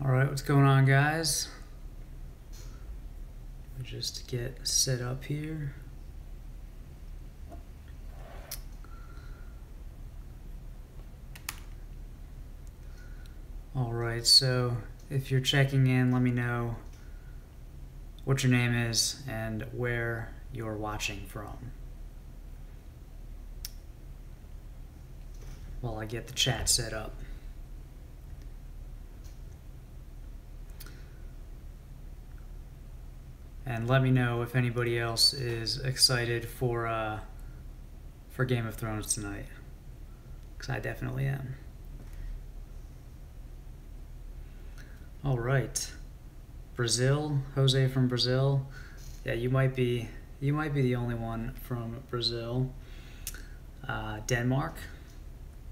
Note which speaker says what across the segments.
Speaker 1: Alright, what's going on, guys? Just get set up here. Alright, so if you're checking in, let me know what your name is and where you're watching from while I get the chat set up. And let me know if anybody else is excited for Game of Thrones tonight, because I definitely am. All right, Brazil, Jose from Brazil. Yeah, you might be the only one from Brazil. Denmark,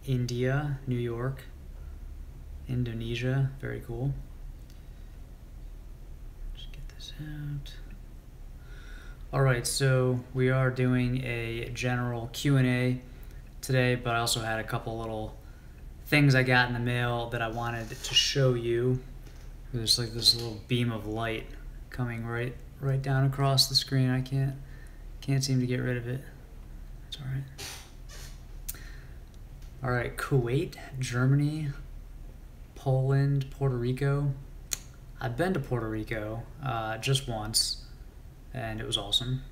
Speaker 1: India, New York, Indonesia. Very cool. Just get this out. All right, so we are doing a general Q&A today, but I also had a couple little things I got in the mail that I wanted to show you. There's like this little beam of light coming right down across the screen. I can't seem to get rid of it. That's all right. All right, Kuwait, Germany, Poland, Puerto Rico. I've been to Puerto Rico just once, and it was awesome.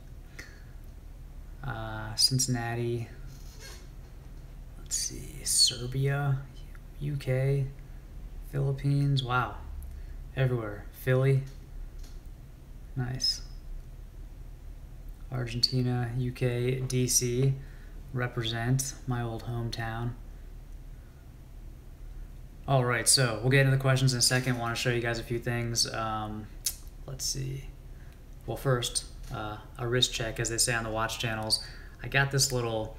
Speaker 1: Cincinnati, let's see, Serbia, UK, Philippines, wow, everywhere. Philly, nice. Argentina, UK, DC, represent my old hometown. All right, so we'll get into the questions in a second. I want to show you guys a few things. Let's see. Well, first, a wrist check, as they say on the watch channels. I got this little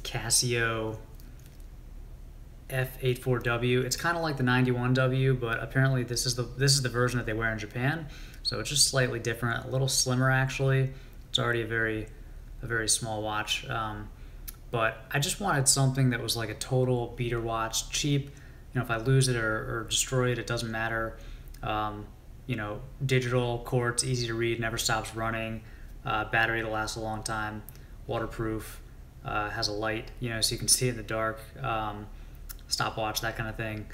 Speaker 1: Casio F84W. It's kind of like the 91W, but apparently this is the version that they wear in Japan. So it's just slightly different, a little slimmer actually. It's already a very small watch. But I just wanted something that was like a total beater watch, cheap. You know, if I lose it or destroy it, it doesn't matter. You know, digital, quartz, easy to read, never stops running, battery to last a long time, waterproof, has a light, you know, so you can see it in the dark, stopwatch, that kind of thing.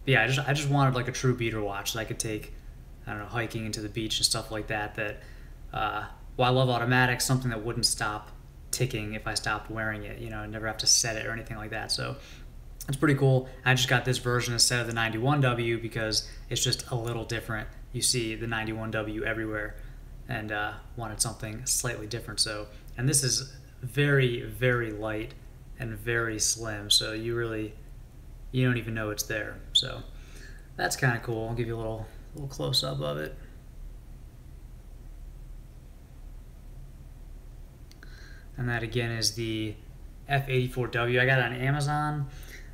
Speaker 1: Yeah, I just wanted like a true beater watch that I could take, I don't know, hiking into the beach and stuff like that. While I love automatics, something that wouldn't stop ticking if I stopped wearing it, you know, and never have to set it or anything like that. So it's pretty cool. I just got this version instead of the 91W because it's just a little different. You see the 91W everywhere, and wanted something slightly different. So, and this is very, very light and very slim, so you don't even know it's there. So that's kind of cool. I'll give you a little close-up of it. And that again is the F84W. I got it on Amazon.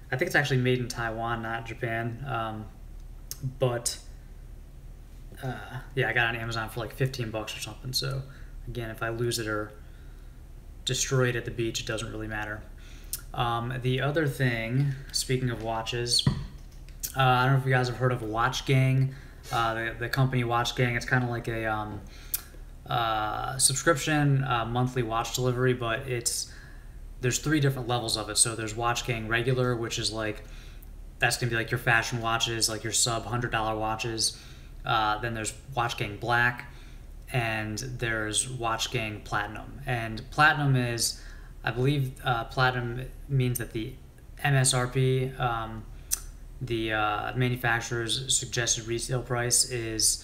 Speaker 1: I think it's actually made in Taiwan, not Japan. Yeah, I got it on Amazon for like 15 bucks or something. So again, if I lose it or destroy it at the beach, it doesn't really matter. The other thing, speaking of watches, I don't know if you guys have heard of Watch Gang, the company Watch Gang. It's kind of like a subscription monthly watch delivery, but there's 3 different levels of it. So there's Watch Gang Regular, which is like, that's gonna be like your fashion watches, like your sub $100 watches. Then there's Watch Gang Black, and there's Watch Gang Platinum. And Platinum is, I believe, Platinum means that the MSRP, the manufacturer's suggested retail price, is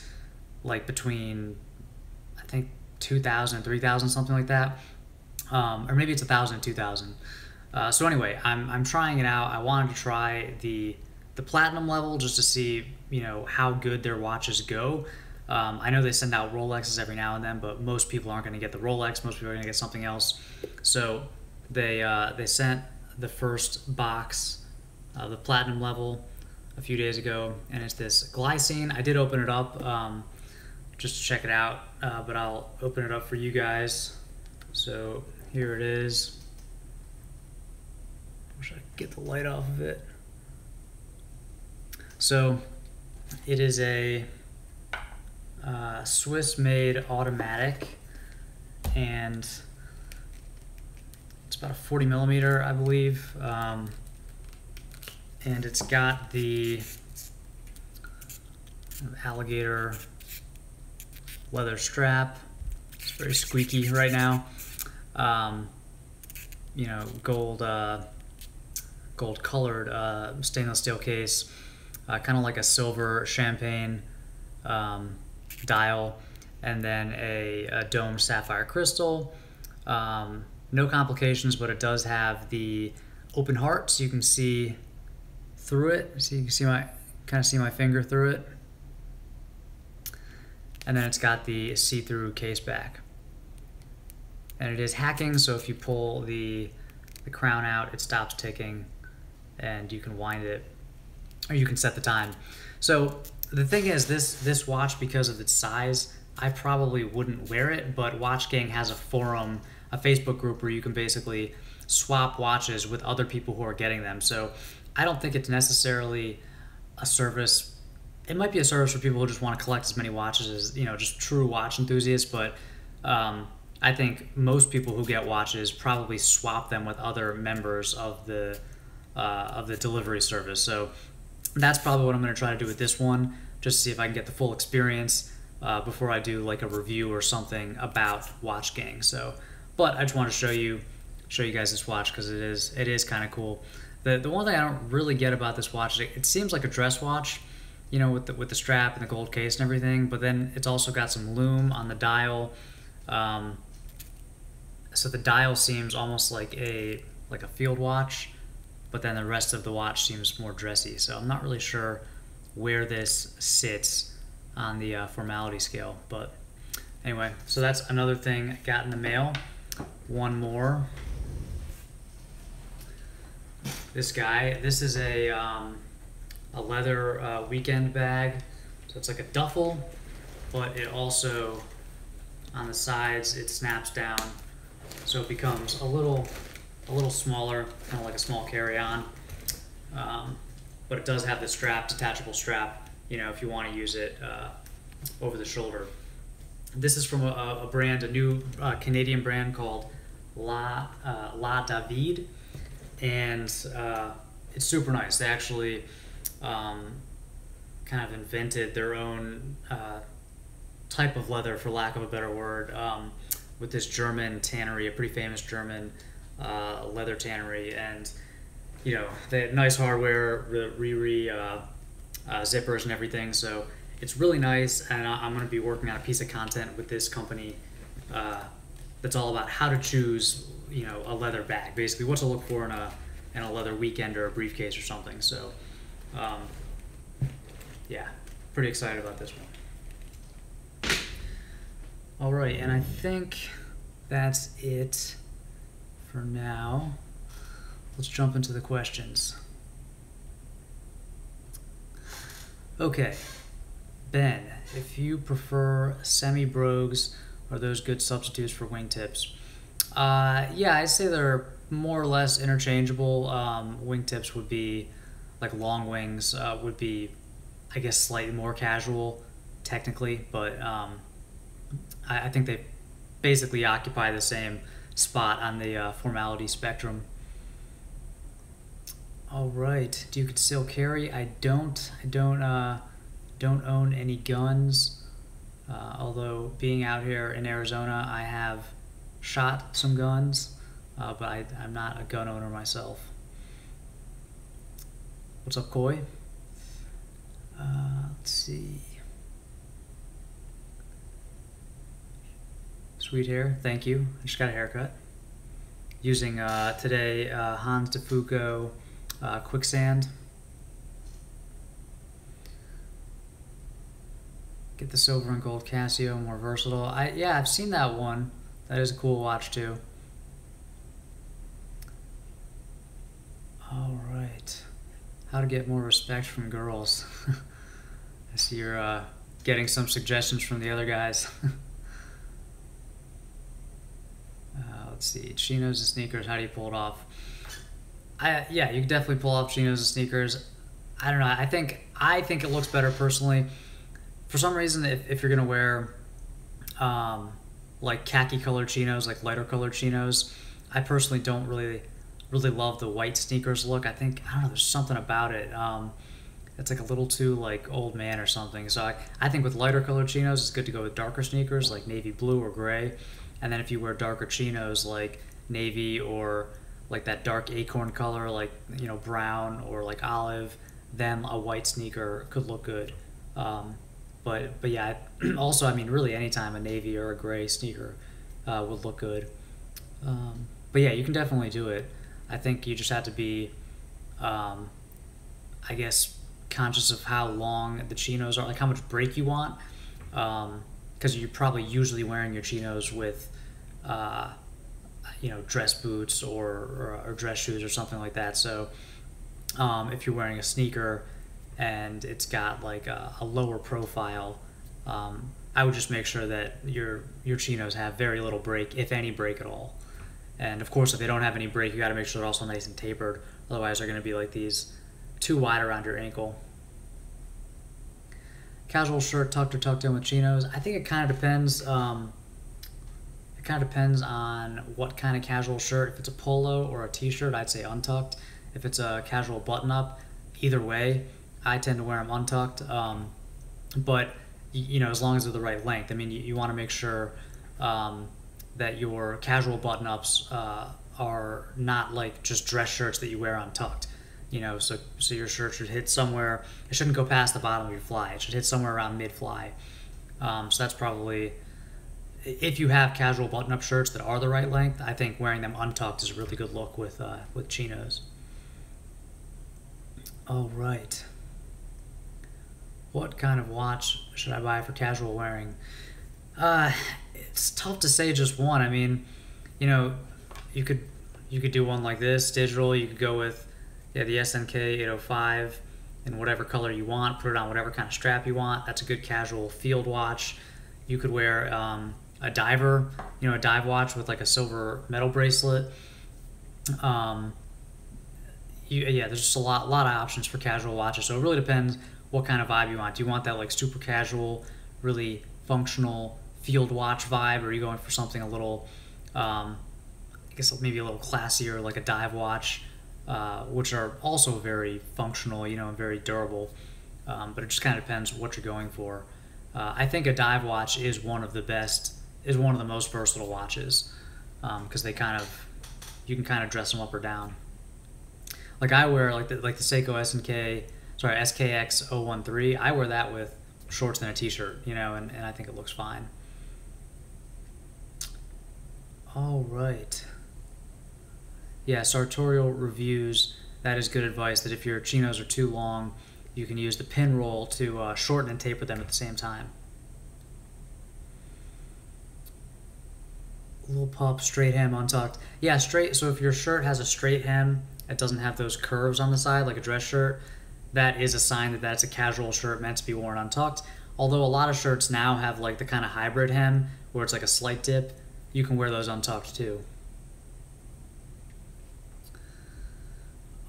Speaker 1: like between, I think, 2,000 and 3,000, something like that. Or maybe it's 1,000 and 2,000. So anyway, I'm trying it out. I wanted to try the platinum level just to see, you know, how good their watches go. I know they send out Rolexes every now and then, but most people aren't going to get the Rolex. Most people are going to get something else. So they sent the first box of the platinum level a few days ago, and it's this glycine. I did open it up just to check it out, but I'll open it up for you guys. So here it is. Wish I could get the light off of it. So It is a Swiss-made automatic, and it's about a 40 millimeter, I believe, and it's got the alligator leather strap. It's very squeaky right now. You know, gold colored stainless steel case, kind of like a silver champagne dial, and then a domed sapphire crystal. No complications, but it does have the open heart, so you can see through it. So you can see my finger through it. And then it's got the see-through case back. And it is hacking, so if you pull the crown out, it stops ticking, and you can wind it, or you can set the time. So the thing is, this watch, because of its size, I probably wouldn't wear it, but Watch Gang has a forum, a Facebook group where you can basically swap watches with other people who are getting them. So I don't think it's necessarily a service. It might be a service for people who just want to collect as many watches as, you know, just true watch enthusiasts, but I think most people who get watches probably swap them with other members of the delivery service. So that's probably what I'm going to try to do with this one, just to see if I can get the full experience before I do like a review or something about Watch Gang. So, but I just want to show you guys this watch because it is kind of cool. The one thing I don't really get about this watch is it seems like a dress watch, you know, with the strap and the gold case and everything, but then it's also got some lume on the dial. So the dial seems almost like a field watch, but then the rest of the watch seems more dressy. So I'm not really sure where this sits on the formality scale. But anyway, so that's another thing I got in the mail. One more. This is a leather weekend bag. So it's like a duffel, but it also, on the sides, it snaps down, so it becomes a little smaller, kind of like a small carry-on. But it does have the strap, detachable strap, you know, if you want to use it over the shoulder. This is from a brand, a new Canadian brand called La David, and it's super nice. They actually kind of invented their own type of leather, for lack of a better word, with this German tannery, a pretty famous German leather tannery, and you know, they had nice hardware, zippers and everything. So it's really nice, and I'm going to be working on a piece of content with this company that's all about how to choose, you know, a leather bag, basically what to look for in a leather weekend or a briefcase or something. So yeah, pretty excited about this one. All right, and I think that's it for now. Let's jump into the questions. Okay, Ben, if you prefer semi-brogues, are those good substitutes for wingtips? Yeah, I'd say they're more or less interchangeable. Wingtips would be, like long wings, would be, I guess, slightly more casual, technically, but I think they basically occupy the same spot on the formality spectrum. All right, do you conceal carry? I don't own any guns. Although being out here in Arizona, I have shot some guns, but I'm not a gun owner myself. What's up, Koi? Let's see. Sweet hair, thank you. I just got a haircut. Using today Hans de Foucault Quicksand. Get the silver and gold Casio, more versatile. Yeah, I've seen that one. That is a cool watch too. All right, how to get more respect from girls. I see you're getting some suggestions from the other guys. Let's see, chinos and sneakers, how do you pull it off? Yeah, you can definitely pull off chinos and sneakers. I don't know. I think it looks better personally. For some reason, if you're gonna wear like khaki colored chinos, like lighter colored chinos, I personally don't really love the white sneakers look. I don't know. There's something about it. It's like a little too like old man or something. So I think with lighter colored chinos, it's good to go with darker sneakers like navy blue or gray. And then if you wear darker chinos like navy or like that dark acorn color, like brown or like olive, then a white sneaker could look good. But yeah, also I mean really anytime a navy or a gray sneaker would look good. But yeah, you can definitely do it. I think you just have to be, I guess, conscious of how long the chinos are, like how much break you want, because you're probably usually wearing your chinos with, dress boots or dress shoes or something like that. So if you're wearing a sneaker and it's got like a lower profile, I would just make sure that your chinos have very little break, if any break at all. And of course, if they don't have any break, you got to make sure they're also nice and tapered. Otherwise, they're going to be like these too wide around your ankle. Casual shirt tucked or tucked in with chinos. I think it kind of depends. It kind of depends on what kind of casual shirt. If it's a polo or a t-shirt, I'd say untucked. If it's a casual button-up, either way, I tend to wear them untucked. But as long as they're the right length. I mean, you want to make sure that your casual button-ups are not like just dress shirts that you wear untucked. So your shirt should hit somewhere. It shouldn't go past the bottom of your fly. It should hit somewhere around mid-fly. So that's probably, if you have casual button-up shirts that are the right length, I think wearing them untucked is a really good look with chinos. All right. What kind of watch should I buy for casual wearing? It's tough to say just one. I mean, you could do one like this, digital. You could go with the SNK 805 in whatever color you want. Put it on whatever kind of strap you want. That's a good casual field watch. You could wear a diver, a dive watch with like a silver metal bracelet. There's just a lot of options for casual watches. So it really depends what kind of vibe you want. Do you want that like super casual, really functional field watch vibe, or are you going for something a little, I guess maybe a little classier, like a dive watch, which are also very functional, and very durable. But it just kind of depends what you're going for. I think a dive watch is one of the most versatile watches, because you can kind of dress them up or down. Like I wear like the Seiko SKX 013. I wear that with shorts and a t-shirt, and I think it looks fine. All right. Yeah, sartorial reviews. That is good advice, that if your chinos are too long, you can use the pin roll to shorten and taper them at the same time. Little pup, straight hem, untucked. Yeah, straight. So if your shirt has a straight hem, it doesn't have those curves on the side like a dress shirt, that is a sign that that's a casual shirt meant to be worn untucked. Although a lot of shirts now have like the kind of hybrid hem where it's like a slight dip, you can wear those untucked too.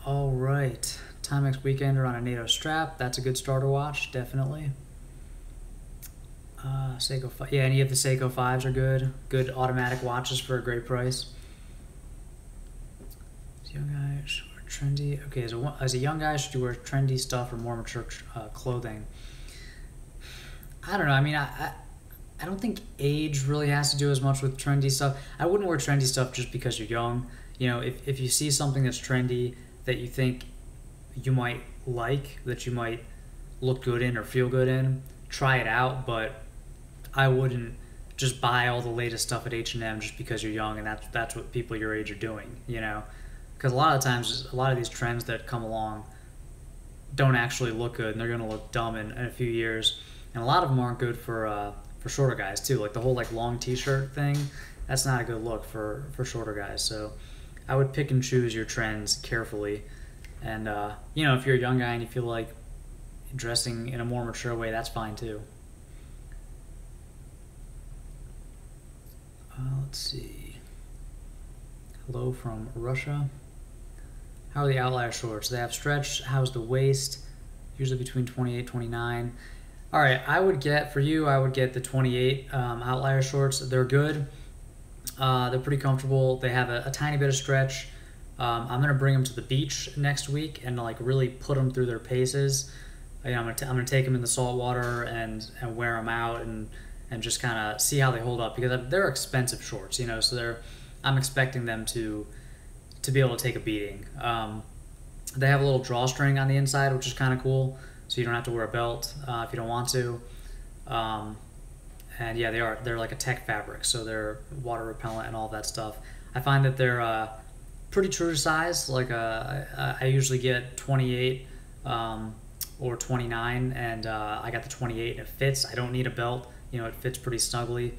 Speaker 1: All right, Timex Weekender on a NATO strap. That's a good starter watch, definitely. Seiko 5. Yeah, any of the Seiko 5s are good. Good automatic watches for a great price. As a young guy, should wear trendy. Okay, as a young guy, should you wear trendy stuff or more mature clothing? I don't know. I mean, I don't think age really has to do as much with trendy stuff. I wouldn't wear trendy stuff just because you're young. If you see something that's trendy that you think you might like, that you might look good in or feel good in, try it out. But I wouldn't just buy all the latest stuff at H&M just because you're young and that's what people your age are doing, Because a lot of times, a lot of these trends that come along don't actually look good, and they're going to look dumb in a few years. And a lot of them aren't good for shorter guys too. Like the whole like long t-shirt thing, that's not a good look for shorter guys. So I would pick and choose your trends carefully. And if you're a young guy and you feel like dressing in a more mature way, that's fine too. Let's see. Hello from Russia. How are the outlier shorts? They have stretch. How's the waist? usually between 28, 29. All right, I would get the 28 outlier shorts. They're good. They're pretty comfortable. They have a tiny bit of stretch. I'm gonna bring them to the beach next week and like really put them through their paces. I'm gonna take them in the salt water and wear them out and just kind of see how they hold up, because they're expensive shorts, so I'm expecting them to be able to take a beating. They have a little drawstring on the inside, which is kind of cool, so you don't have to wear a belt if you don't want to. And yeah, they're like a tech fabric, so they're water repellent and all that stuff. I find that they're pretty true to size. Like I usually get 28 or 29, and I got the 28 and it fits. I don't need a belt, it fits pretty snugly.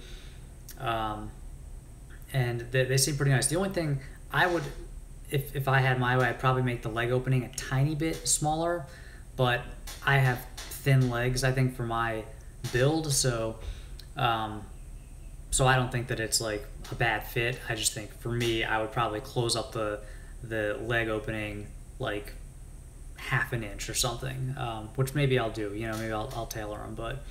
Speaker 1: And they seem pretty nice. The only thing I would, if I had my way, I'd probably make the leg opening a tiny bit smaller, but I have thin legs, I think, for my build, so I don't think that it's like a bad fit. I just think for me, I would probably close up the leg opening like half an inch or something, which maybe I'll do. Maybe I'll tailor them, but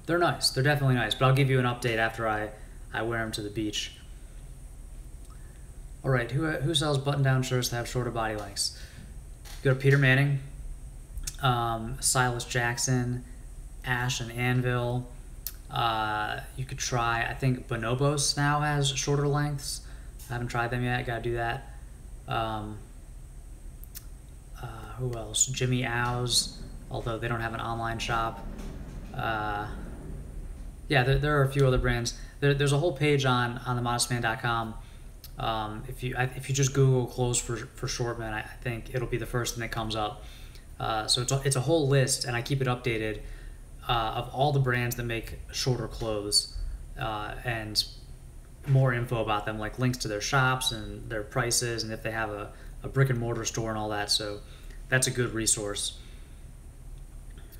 Speaker 1: they're nice. They're definitely nice. But I'll give you an update after I wear them to the beach. All right, who sells button-down shirts that have shorter body lengths? Go to Peter Manning, Silas Jackson, Ash and Anvil. You could try, I think Bonobos now has shorter lengths. I haven't tried them yet. Gotta do that. Who else? Jimmy Owls, although they don't have an online shop. Yeah, there are a few other brands. There's a whole page on themodestman.com. If you just Google clothes for short men, I think it'll be the first thing that comes up. So it's a whole list, and I keep it updated of all the brands that make shorter clothes, and more info about them, like links to their shops and their prices, and if they have a brick and mortar store and all that. So that's a good resource.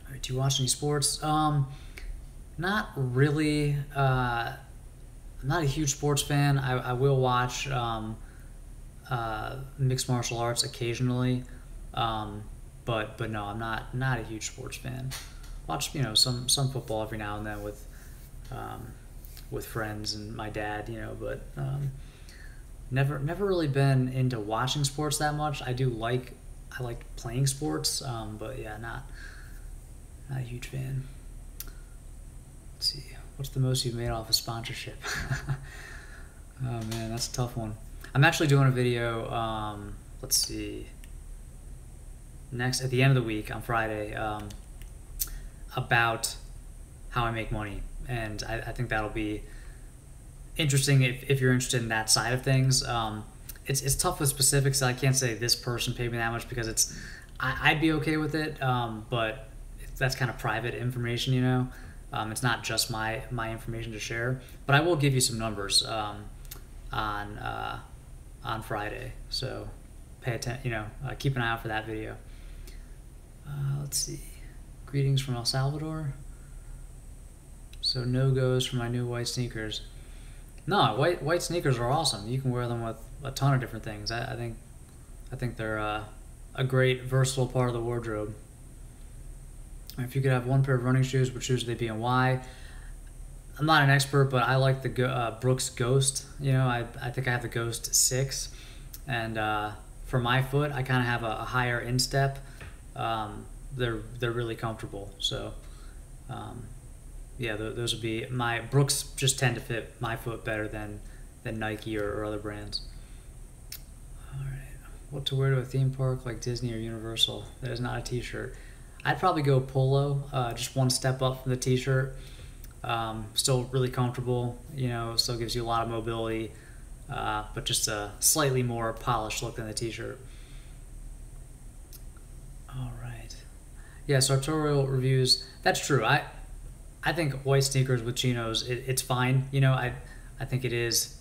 Speaker 1: All right, do you watch any sports? Not really. I'm not a huge sports fan. I will watch mixed martial arts occasionally, but no, I'm not a huge sports fan. Watch some football every now and then with friends and my dad, but never really been into watching sports that much. I like playing sports, but yeah, not a huge fan. Let's see, what's the most you've made off a sponsorship? Oh man, that's a tough one. I'm actually doing a video, let's see, at the end of the week on Friday, about how I make money, and I think that'll be interesting if you're interested in that side of things. It's tough with specifics. I can't say this person paid me that much, because I'd be okay with it, but that's kind of private information, it's not just my information to share. But I will give you some numbers on Friday, so pay attention. Keep an eye out for that video. Let's see. Greetings from El Salvador. So no goes for my new white sneakers. No, white sneakers are awesome. You can wear them with a ton of different things. I think they're a great versatile part of the wardrobe. If you could have one pair of running shoes, which shoes would they be and why? I'm not an expert, but I like the Brooks Ghost. I think I have the Ghost 6, and for my foot, I kind of have a higher instep. They're really comfortable. So yeah, those would be my Brooks. Just tend to fit my foot better than Nike or other brands. All right, what to wear to a theme park like Disney or Universal that is not a t-shirt? I'd probably go polo, just one step up from the t-shirt. Still really comfortable, still gives you a lot of mobility, but just a slightly more polished look than the t-shirt. All right. Yeah, sartorial reviews, that's true. I think white sneakers with chinos, it's fine. I think it is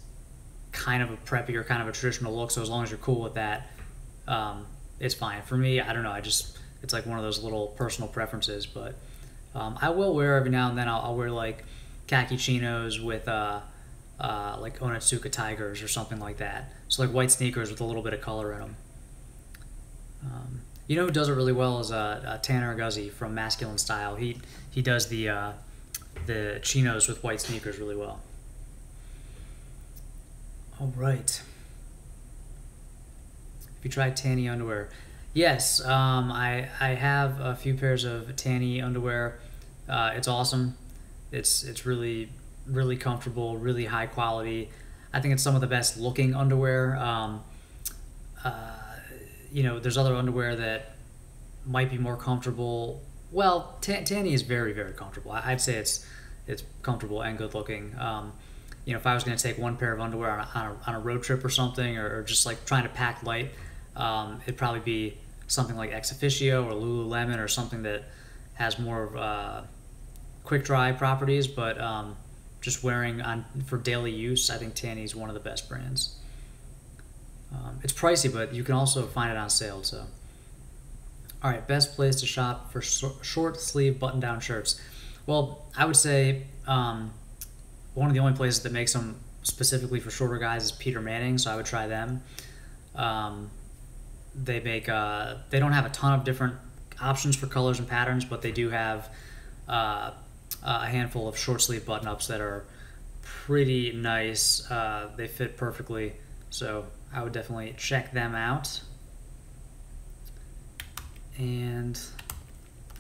Speaker 1: kind of a preppy or kind of a traditional look, so as long as you're cool with that, it's fine. For me, I don't know, it's like one of those little personal preferences, but I will wear every now and then, I'll wear like khaki chinos with like Onitsuka Tigers or something like that. So like white sneakers with a little bit of color in them. You know who does it really well is Tanner Guzzi from Masculine Style. He does the chinos with white sneakers really well. All right. If you tried Tanny underwear, yes, I have a few pairs of Tanny underwear. It's awesome. It's really comfortable, really high quality. I think it's some of the best looking underwear. You know, there's other underwear that might be more comfortable. Well, Tanny is very, very comfortable. I'd say it's comfortable and good looking. You know, if I was going to take one pair of underwear on a road trip or something, or just like trying to pack light, it'd probably be something like Ex Officio or Lululemon or something that has more of quick dry properties. But just wearing on for daily use, I think Tanny is one of the best brands. It's pricey, but you can also find it on sale. So, all right, best place to shop for short sleeve button down shirts. Well, I would say one of the only places that makes them specifically for shorter guys is Peter Manning, so I would try them. They don't have a ton of different options for colors and patterns, but they do have a handful of short sleeve button ups that are pretty nice. They fit perfectly, so I would definitely check them out. And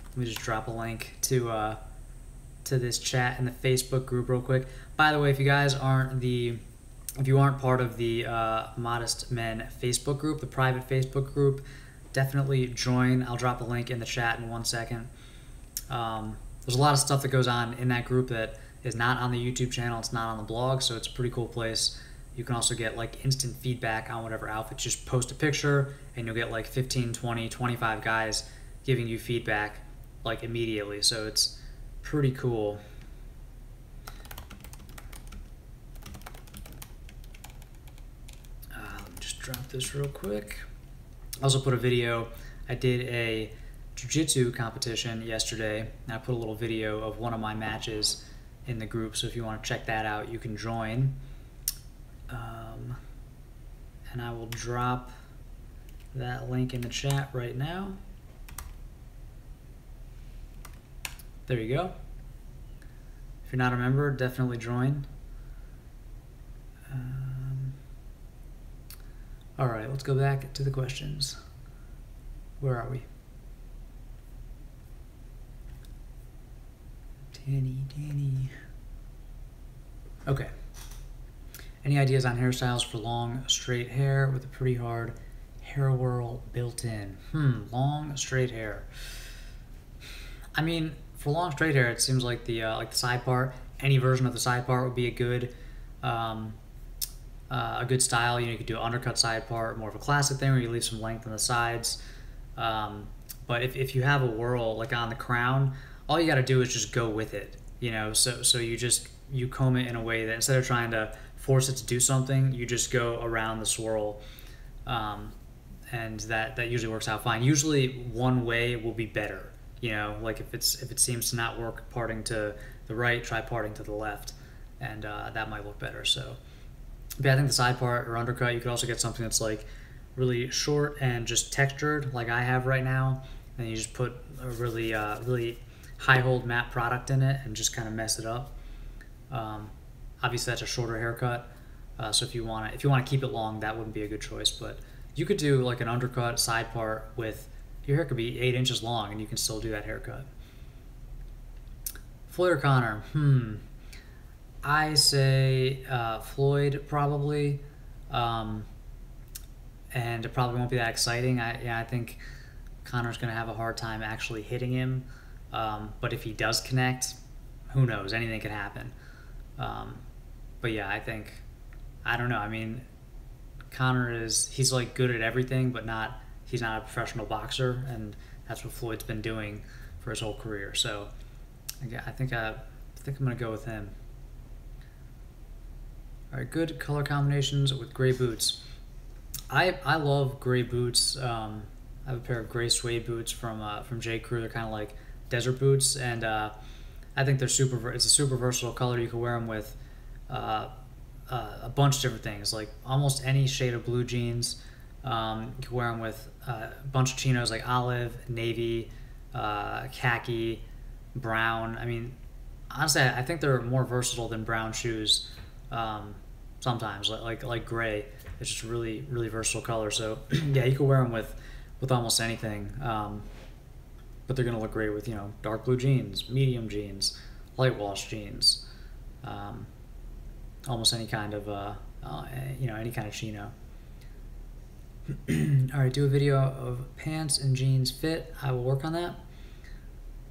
Speaker 1: let me just drop a link to this chat in the Facebook group real quick. By the way, if you guys aren't part of the Modest Men Facebook group, the private Facebook group, definitely join. I'll drop a link in the chat in 1 second. There's a lot of stuff that goes on in that group that is not on the YouTube channel. It's not on the blog, so it's a pretty cool place. You can also get like instant feedback on whatever outfit. Just post a picture and you'll get like 15, 20, 25 guys giving you feedback like immediately. So it's pretty cool. Let me just drop this real quick. I also put a video. I did a jiu-jitsu competition yesterday, and I put a little video of one of my matches in the group. So if you want to check that out, you can join. And I will drop that link in the chat right now. There you go. If you're not a member, definitely join. All right, let's go back to the questions. Where are we? Danny. Okay. Any ideas on hairstyles for long, straight hair with a pretty hard hair whirl built in? Long, straight hair. I mean, for long, straight hair, it seems like the side part, any version of the side part would be a good style. You know, you could do an undercut side part, more of a classic thing where you leave some length on the sides. But if you have a whirl like on the crown, all you got to do is just go with it. You know, so you comb it in a way that instead of trying to force it to do something, you just go around the swirl, and that usually works out fine. Usually one way will be better. You know, like if it seems to not work parting to the right, try parting to the left, and that might look better. So, but I think the side part or undercut, you could also get something that's like really short and just textured, like I have right now, and you just put a really high hold matte product in it and just kind of mess it up. Obviously, that's a shorter haircut, so if you want to keep it long, that wouldn't be a good choice. But you could do like an undercut side part with your hair could be 8 inches long, and you can still do that haircut. Floyd or Connor? I say Floyd probably, and it probably won't be that exciting. I think Connor's going to have a hard time actually hitting him, but if he does connect, who knows? Anything could happen. But yeah, I don't know. I mean, Connor he's like good at everything, but he's not a professional boxer, and that's what Floyd's been doing for his whole career. So I think I'm gonna go with him. All right, good color combinations with gray boots. I love gray boots. I have a pair of gray suede boots from J. Crew. They're kind of like desert boots, and I think they're it's a super versatile color. You can wear them with a bunch of different things, like almost any shade of blue jeans. You can wear them with a bunch of chinos like olive, navy, khaki, brown. I mean, honestly, I think they're more versatile than brown shoes. Sometimes, like gray, it's just really really versatile color. So yeah, you can wear them with almost anything. But they're gonna look great with dark blue jeans, medium jeans, light wash jeans, almost any kind of any kind of chino. All right, do a video of pants and jeans fit. I will work on that.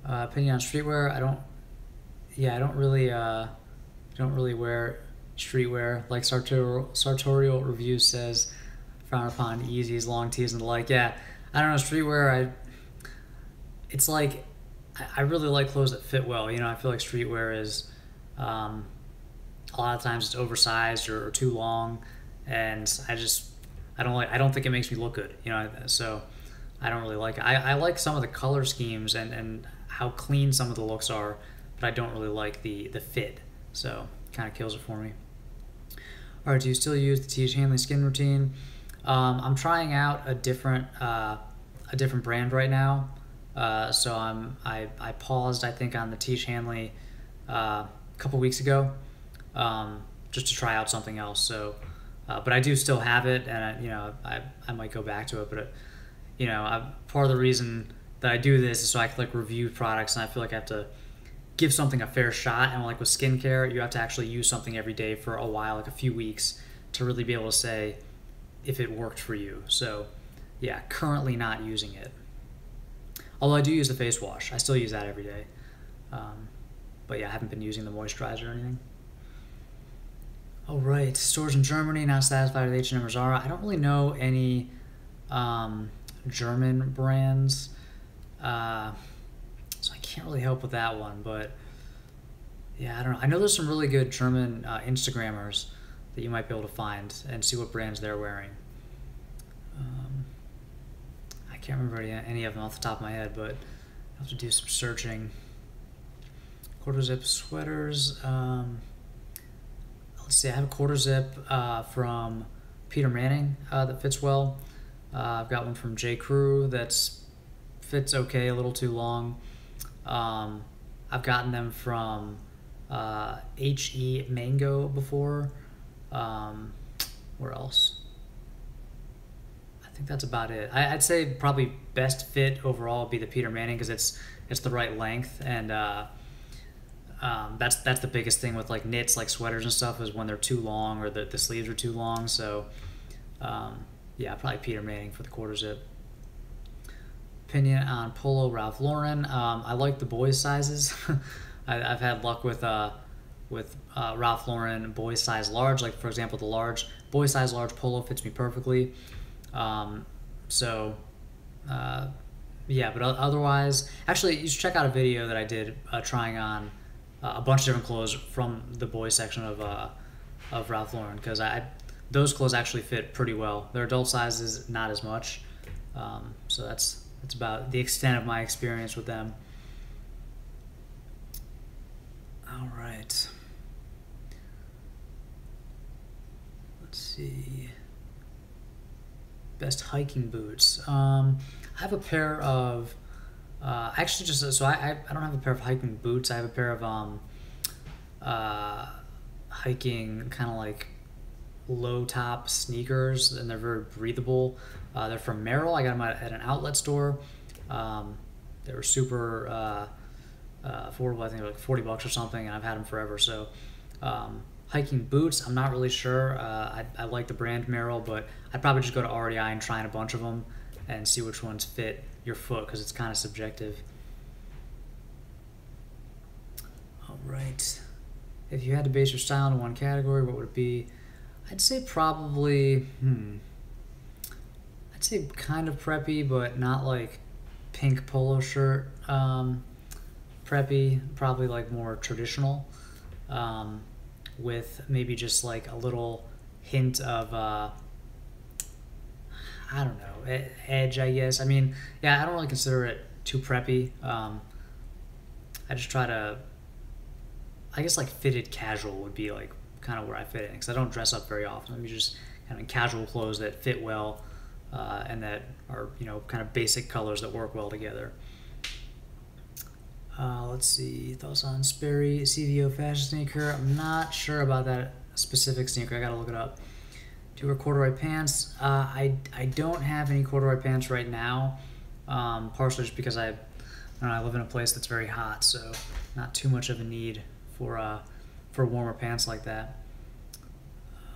Speaker 1: Opinion on streetwear. I don't really wear streetwear. Like sartorial reviews says, frown upon Yeezys, long tees, and the like. Yeah, I don't know, streetwear. It's like I really like clothes that fit well. I feel like streetwear is a lot of times it's oversized or too long, and I don't think it makes me look good. So I don't really like it. I like some of the color schemes and how clean some of the looks are, but I don't really like the fit. So kind of kills it for me. All right, do you still use the T.H. Hanley skin routine? I'm trying out a different brand right now. So I paused, I think, on the T.H. Hanley a couple weeks ago, just to try out something else. So, but I do still have it, and I might go back to it. But part of the reason that I do this is so I can review products, and I feel like I have to give something a fair shot. And with skincare, you have to actually use something every day for a while, like a few weeks, to really be able to say if it worked for you. So yeah, currently not using it. Although I do use the face wash. I still use that every day. But yeah, I haven't been using the moisturizer or anything. All right, stores in Germany, not satisfied with H&M or Zara. I don't really know any German brands. So I can't really help with that one, but yeah, I don't know. I know there's some really good German Instagrammers that you might be able to find and see what brands they're wearing. I can't remember any of them off the top of my head, but I'll have to do some searching. Quarter zip sweaters. Let's see, I have a quarter zip from Peter Manning that fits well. I've got one from J. Crew that's fits okay, a little too long. I've gotten them from H.E. Mango before. Where else? I think that's about it. I'd say probably best fit overall would be the Peter Manning because it's the right length, and that's the biggest thing with knits, like sweaters and stuff, is when they're too long or the sleeves are too long. So yeah, probably Peter Manning for the quarter zip. Opinion on Polo Ralph Lauren. I like the boys sizes. I've had luck with Ralph Lauren boy size large. Like for example, the large boy size large polo fits me perfectly. Yeah, but otherwise, actually, you should check out a video that I did trying on a bunch of different clothes from the boys section of Ralph Lauren, because those clothes actually fit pretty well. Their adult sizes, not as much. So that's about the extent of my experience with them. All right. Let's see. Best hiking boots. I have a pair of actually just so I don't have a pair of hiking boots. I have a pair of hiking kind of like low top sneakers, and they're very breathable. They're from Merrell. I got them at an outlet store. They were super affordable. I think they're like $40 or something, and I've had them forever. So hiking boots, I'm not really sure. I like the brand Merrell, but I'd probably just go to REI and try on a bunch of them and see which ones fit your foot, because it's kind of subjective. All right. If you had to base your style in one category, what would it be? I'd say probably, I'd say kind of preppy, but not like pink polo shirt preppy. Probably like more traditional, with maybe just like a little hint of, I don't know, edge, I guess. I mean, yeah, I don't really consider it too preppy. I just try to, I guess like fitted casual would be like kind of where I fit in, because I don't dress up very often. I'm just kind of casual clothes that fit well, and that are, kind of basic colors that work well together. Let's see, thoughts on Sperry CVO fashion sneaker. I'm not sure about that specific sneaker. I gotta look it up. Do you wear corduroy pants? I don't have any corduroy pants right now, partially just because I live in a place that's very hot, so not too much of a need for warmer pants like that.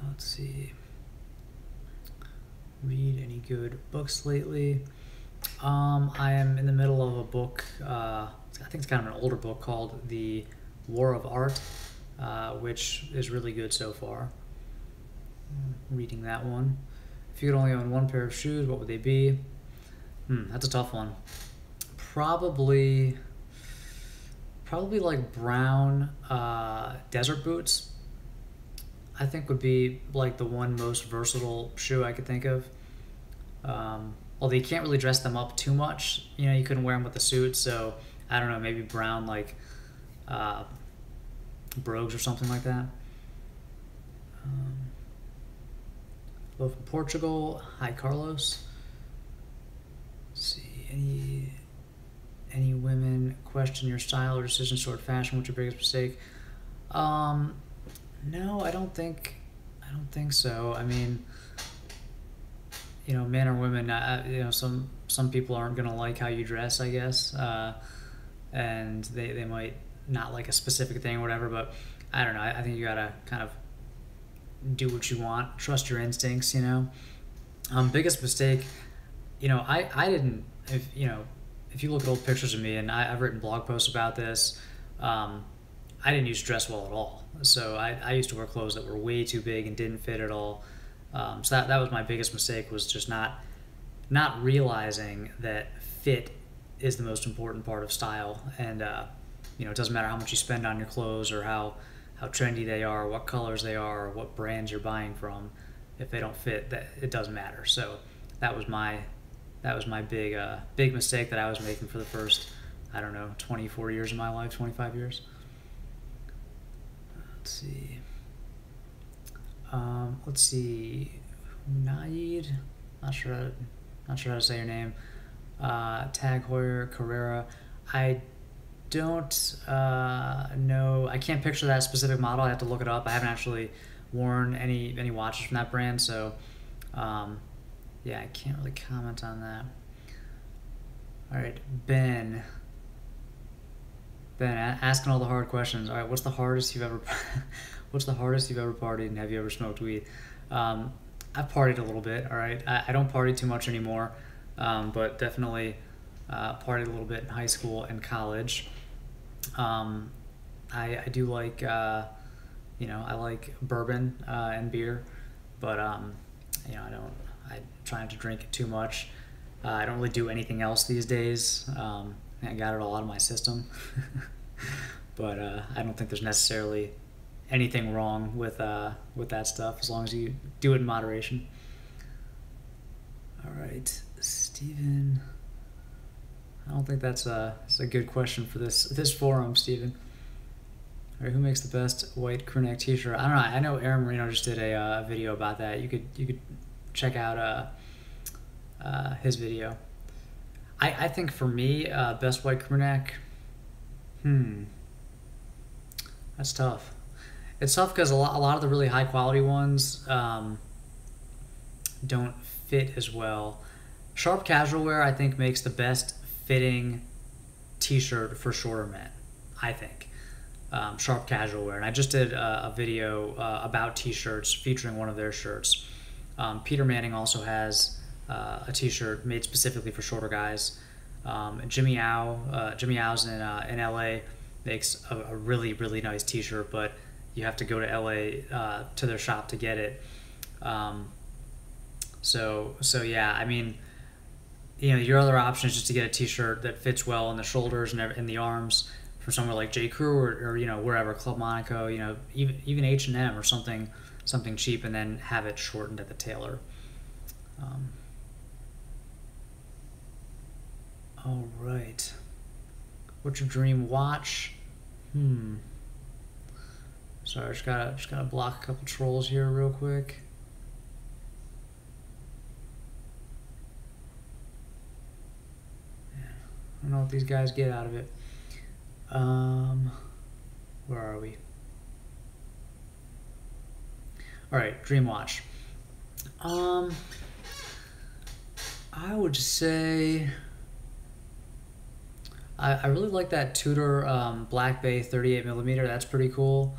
Speaker 1: Let's see. Read any good books lately? I am in the middle of a book. I think it's kind of an older book called The War of Art, which is really good so far. Reading that one. If you could only own one pair of shoes, what would they be? That's a tough one. Probably like brown desert boots. I think would be like the one most versatile shoe I could think of. Although you can't really dress them up too much. You couldn't wear them with a suit, so I don't know, maybe brown like brogues or something like that. Hello from Portugal. Hi, Carlos. Let's see, any women question your style or decisions toward fashion? What's your biggest mistake? No, I don't think so. I mean, men or women, some people aren't gonna like how you dress, I guess, and they might not like a specific thing or whatever. But I don't know. I think you gotta kind of do what you want, trust your instincts. Biggest mistake, I didn't. If you look at old pictures of me, and I've written blog posts about this, I didn't used to dress well at all. So I used to wear clothes that were way too big and didn't fit at all. So that was my biggest mistake, was just not realizing that fit is the most important part of style. And it doesn't matter how much you spend on your clothes or how trendy they are, what colors they are, or what brands you're buying from. If they don't fit, that it doesn't matter. So that was my big mistake that I was making for the first, 24 years of my life, 25 years. Let's see. Naid, not sure how to say your name. Tag Heuer Carrera. I don't know. I can't picture that specific model. I have to look it up. I haven't actually worn any watches from that brand, so I can't really comment on that. All right, Ben, asking all the hard questions. All right, what's the hardest you've ever partied, and have you ever smoked weed? I've partied a little bit. All right, I don't party too much anymore, but definitely partied a little bit in high school and college. I do like I like bourbon and beer, but I try not to drink it too much. I don't really do anything else these days. I got it all out of my system. But I don't think there's necessarily anything wrong with that stuff, as long as you do it in moderation. All right, Steven. I don't think that's a good question for this forum, Steven. All right, who makes the best white crew neck t-shirt? I don't know. I know Aaron Marino just did a video about that. You could check out his video. I think for me, best white crew neck. That's tough. It's tough because a lot of the really high quality ones don't fit as well. Sharp casual wear, I think, makes the best fitting t-shirt for shorter men, I think. Sharp casual wear. And I just did a video about t-shirts featuring one of their shirts. Peter Manning also has a t-shirt made specifically for shorter guys. Jimmy Au's in LA makes a really, really nice t-shirt, but you have to go to LA to their shop to get it. So yeah, I mean, your other option is just to get a t-shirt that fits well in the shoulders and in the arms from somewhere like J. Crew or wherever, Club Monaco, even H&M or something cheap, and then have it shortened at the tailor. All right. What's your dream watch? Sorry, I just gotta block a couple trolls here real quick. I don't know what these guys get out of it. Where are we? All right, Dream Watch. I would say I really like that Tudor Black Bay 38 millimeter. That's pretty cool.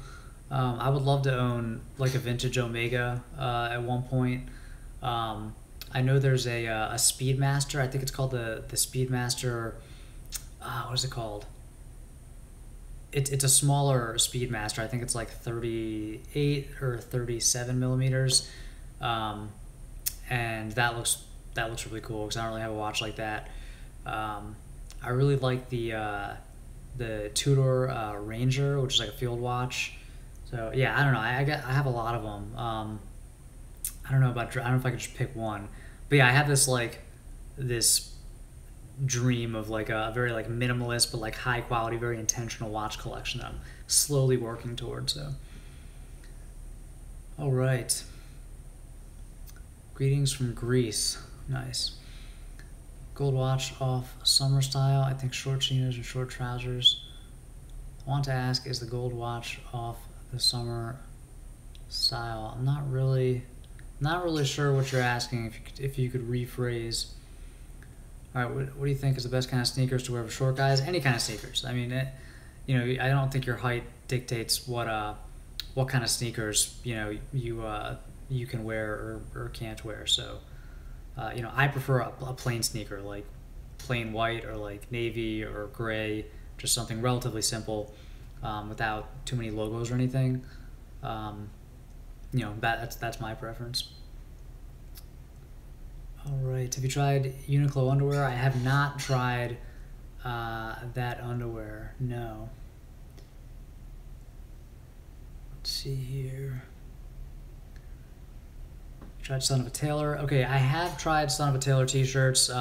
Speaker 1: I would love to own like a vintage Omega at one point. I know there's a Speedmaster. I think it's called the Speedmaster. What is it called? It's a smaller Speedmaster. I think it's like 38 or 37 millimeters, and that looks really cool because I don't really have a watch like that. I really like the Tudor Ranger, which is like a field watch. So yeah, I don't know. I have a lot of them. I don't know if I could just pick one, but yeah, I have this dream of like a very like minimalist but like high quality, very intentional watch collection that I'm slowly working towards. So, all right. Greetings from Greece. Nice. Gold watch off summer style. I think short chinos and short trousers. I want to ask, is the gold watch off the summer style? I'm not really sure what you're asking. If you could rephrase. All right, what do you think is the best kind of sneakers to wear for short guys? Any kind of sneakers. I mean, I don't think your height dictates what kind of sneakers you can wear or can't wear. So, I prefer a plain sneaker, like plain white or like navy or gray, just something relatively simple, without too many logos or anything. That's my preference. All right. Have you tried Uniqlo underwear? I have not tried that underwear. No. Let's see here. Tried Son of a Tailor. Okay, I have tried Son of a Tailor t-shirts.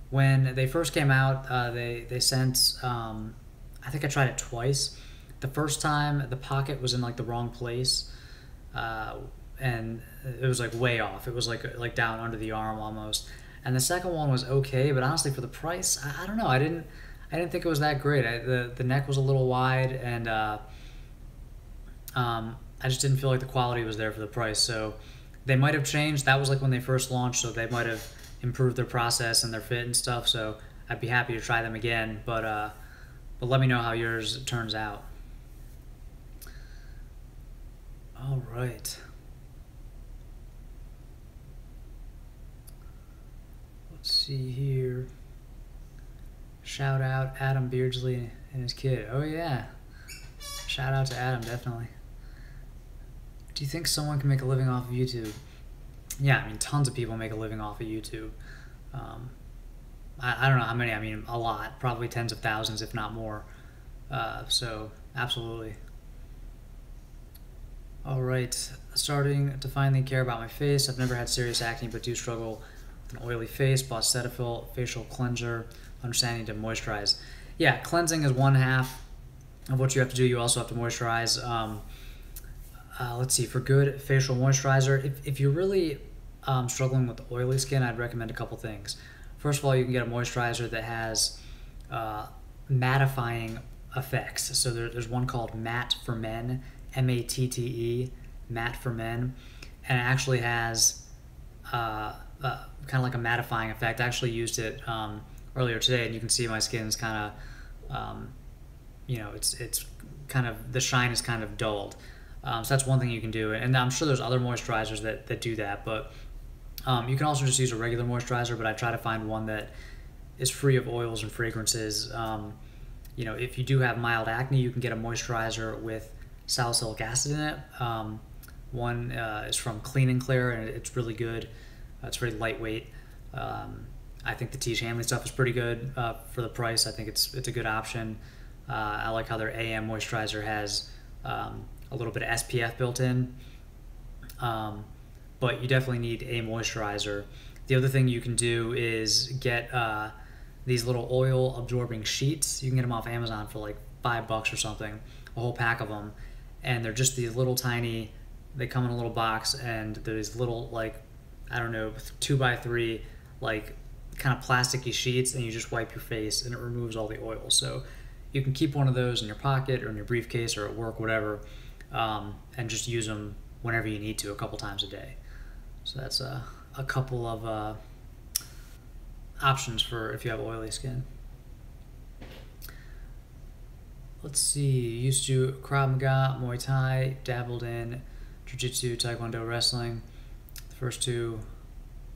Speaker 1: When they first came out, they sent. I think I tried it twice. The first time, the pocket was in like the wrong place. And it was like way off. It was like down under the arm almost. And the second one was okay, but honestly for the price, I don't know. I didn't think it was that great. The neck was a little wide, and I just didn't feel like the quality was there for the price. So they might have changed. That was like when they first launched, so they might have improved their process and their fit and stuff. So I'd be happy to try them again. But let me know how yours turns out. All right. Let's see here. Shout out Adam Beardsley and his kid. Oh yeah. Shout out to Adam, definitely. Do you think someone can make a living off of YouTube? Yeah, I mean, tons of people make a living off of YouTube. I don't know how many. I mean, a lot. Probably tens of thousands, if not more. So, absolutely. All right. Starting to finally care about my face. I've never had serious acne, but do struggle with an oily face. Bought Cetaphil facial cleanser. Understanding to moisturize. Yeah, cleansing is one half of what you have to do. You also have to moisturize. Let's see, for good facial moisturizer, if you're really struggling with oily skin, I'd recommend a couple things. First of all, you can get a moisturizer that has mattifying effects. So there's one called Matte for Men, M-A-T-T-E, Matte for Men, and it actually has kind of like a mattifying effect. I actually used it earlier today, and you can see my skin's kind of, it's kind of, the shine is kind of dulled. So that's one thing you can do, and I'm sure there's other moisturizers that do that, but you can also just use a regular moisturizer, but I try to find one that is free of oils and fragrances. If you do have mild acne, you can get a moisturizer with salicylic acid in it. One is from Clean and Clear, and it's really good. It's very lightweight. I think the T. Hamley stuff is pretty good for the price. I think it's a good option. I like how their AM moisturizer has a little bit of SPF built in, but you definitely need a moisturizer. The other thing you can do is get these little oil absorbing sheets. You can get them off Amazon for like $5 or something, a whole pack of them, and they're just these little tiny, they come in a little box, and there's little, like, I don't know, 2x3 like kind of plasticky sheets, and you just wipe your face and it removes all the oil. So you can keep one of those in your pocket or in your briefcase or at work, whatever, and just use them whenever you need to, a couple times a day. So that's a couple of options for if you have oily skin. Let's see, used to Krav Maga, Muay Thai, dabbled in Jiu-Jitsu, Taekwondo, wrestling. The first two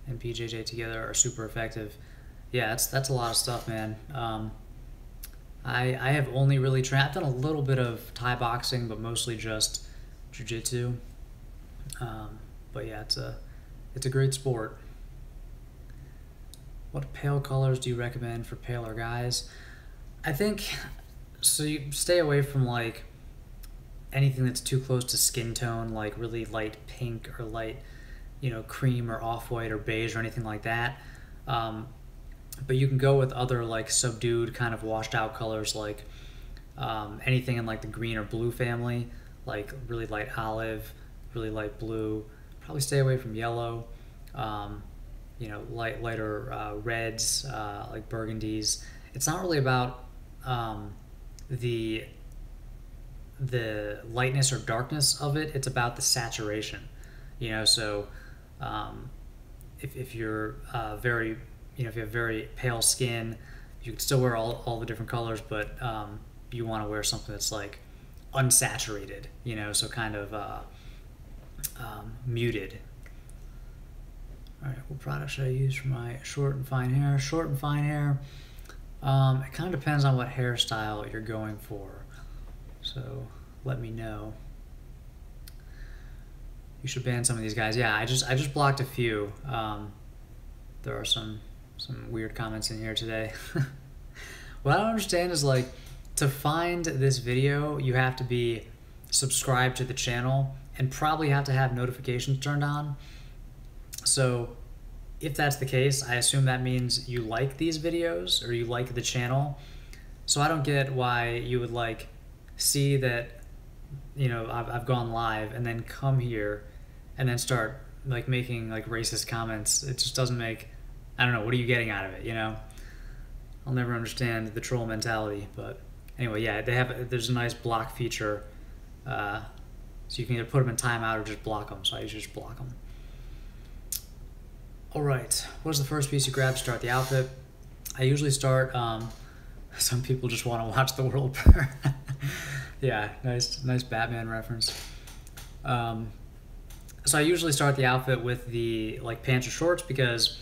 Speaker 1: and BJJ together are super effective. Yeah, that's a lot of stuff, man. I have only really trained, I've done a little bit of Thai boxing, but mostly just Jiu-Jitsu. But yeah, it's a great sport. What pale colors do you recommend for paler guys? I think, so you stay away from like anything that's too close to skin tone, like really light pink or light, cream or off-white or beige or anything like that. But you can go with other like subdued kind of washed out colors, like anything in like the green or blue family, like really light olive, really light blue. Probably stay away from yellow. Lighter reds, like burgundies. It's not really about the lightness or darkness of it. It's about the saturation. So if you're very, if you have very pale skin, you can still wear all the different colors, but you want to wear something that's like unsaturated, so kind of muted. All right, what product should I use for my short and fine hair? Short and fine hair, it kind of depends on what hairstyle you're going for. So let me know. You should ban some of these guys. Yeah, I just blocked a few. There are some weird comments in here today. What I don't understand is, like, to find this video, you have to be subscribed to the channel and probably have to have notifications turned on. So if that's the case, I assume that means you like these videos or you like the channel. So I don't get why you would like see that, I've gone live and then come here and then start like making like racist comments. It just doesn't make, I don't know, what are you getting out of it, I'll never understand the troll mentality. But anyway, yeah, there's a nice block feature. So you can either put them in timeout or just block them. So I usually just block them. All right, what is the first piece you grab to start the outfit? I usually start, some people just want to watch the world burn. Yeah, nice Batman reference. So I usually start the outfit with the like pants or shorts because,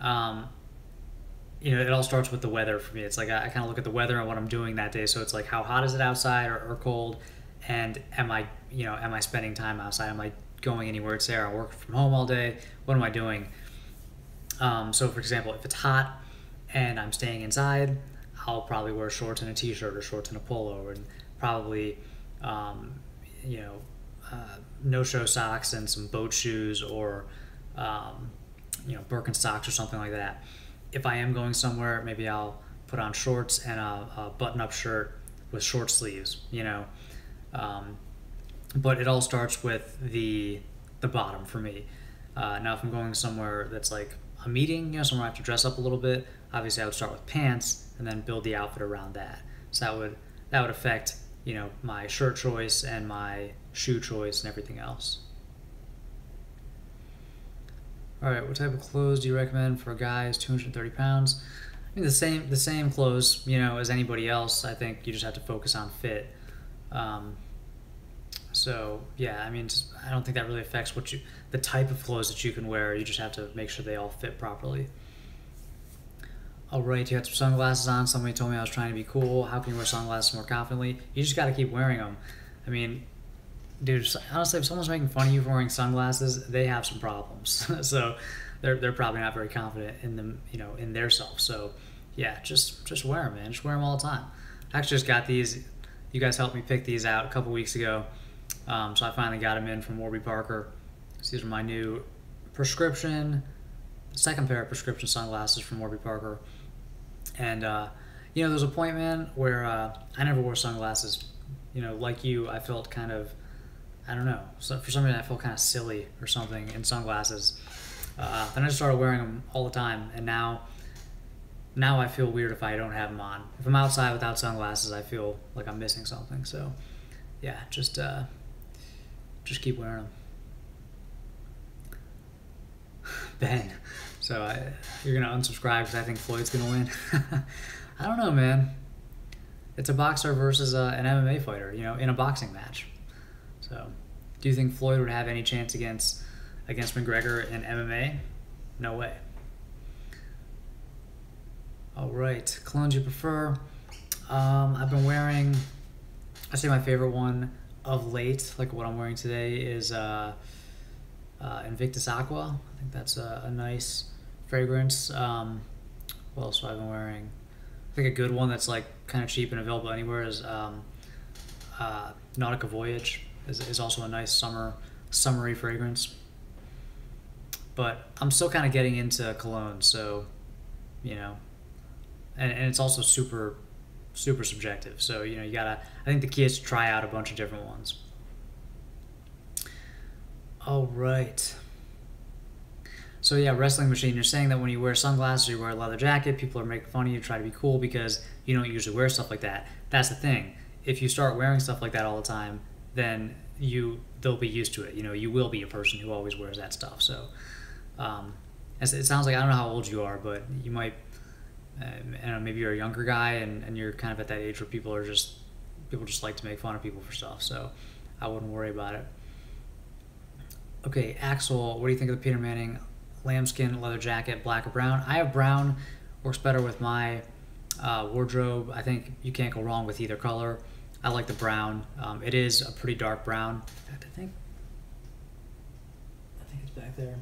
Speaker 1: it all starts with the weather for me. It's like I kind of look at the weather and what I'm doing that day. So it's like, how hot is it outside or cold? And am I spending time outside? Am I going anywhere? It's there. I work from home all day. What am I doing? So for example, if it's hot and I'm staying inside, I'll probably wear shorts and a t-shirt or shorts and a polo, and probably, no-show socks and some boat shoes or, Birkenstocks or something like that. If I am going somewhere, maybe I'll put on shorts and a button-up shirt with short sleeves, but it all starts with the bottom for me. Now, if I'm going somewhere that's like a meeting, somewhere I have to dress up a little bit, obviously I would start with pants and then build the outfit around that. So that would affect, my shirt choice and my shoe choice and everything else. All right, what type of clothes do you recommend for a guy who's 230 pounds? I mean, the same clothes, as anybody else. I think you just have to focus on fit. So yeah, I mean, I don't think that really affects the type of clothes that you can wear. You just have to make sure they all fit properly. All right, you had some sunglasses on. Somebody told me I was trying to be cool. How can you wear sunglasses more confidently? You just got to keep wearing them. I mean, dude, honestly, if someone's making fun of you for wearing sunglasses, they have some problems. So they're probably not very confident in them, in their self. So yeah, just wear them, man. Just wear them all the time. I actually just got these. You guys helped me pick these out a couple weeks ago. So I finally got them in from Warby Parker. So these are my new second pair of prescription sunglasses from Warby Parker. And, there's a point, man, where I never wore sunglasses. Like you, I felt kind of, I don't know. So for some reason, I felt kind of silly or something in sunglasses. Then I just started wearing them all the time. And now, now I feel weird if I don't have them on. If I'm outside without sunglasses, I feel like I'm missing something. So yeah, just keep wearing them. Ben, so you're gonna unsubscribe because I think Floyd's gonna win. I don't know, man. It's a boxer versus an MMA fighter, you know, in a boxing match. So, do you think Floyd would have any chance against McGregor in MMA? No way. All right, colognes you prefer? I've been wearing. I'd say my favorite one of late, like what I'm wearing today, is Invictus Aqua. I think that's a nice fragrance. What else have I been wearing? I think a good one that's like kind of cheap and available anywhere is Nautica Voyage. Is also a nice summery fragrance. But I'm still kind of getting into cologne, so you know, and it's also super subjective. So you know, I think the key is to try out a bunch of different ones. All right. So yeah, wrestling machine. You're saying that when you wear sunglasses or you wear a leather jacket, people are making fun of you, try to be cool because you don't usually wear stuff like that. That's the thing. If you start wearing stuff like that all the time, then they'll be used to it. You know, you will be a person who always wears that stuff. So it sounds like, I don't know how old you are, but you might, I don't know, maybe you're a younger guy and you're kind of at that age where people just like to make fun of people for stuff. So I wouldn't worry about it. Okay, Axel, what do you think of the Peter Manning lambskin leather jacket, black or brown? I have brown, works better with my wardrobe. I think you can't go wrong with either color. I like the brown. It is a pretty dark brown. In fact, I think it's back there.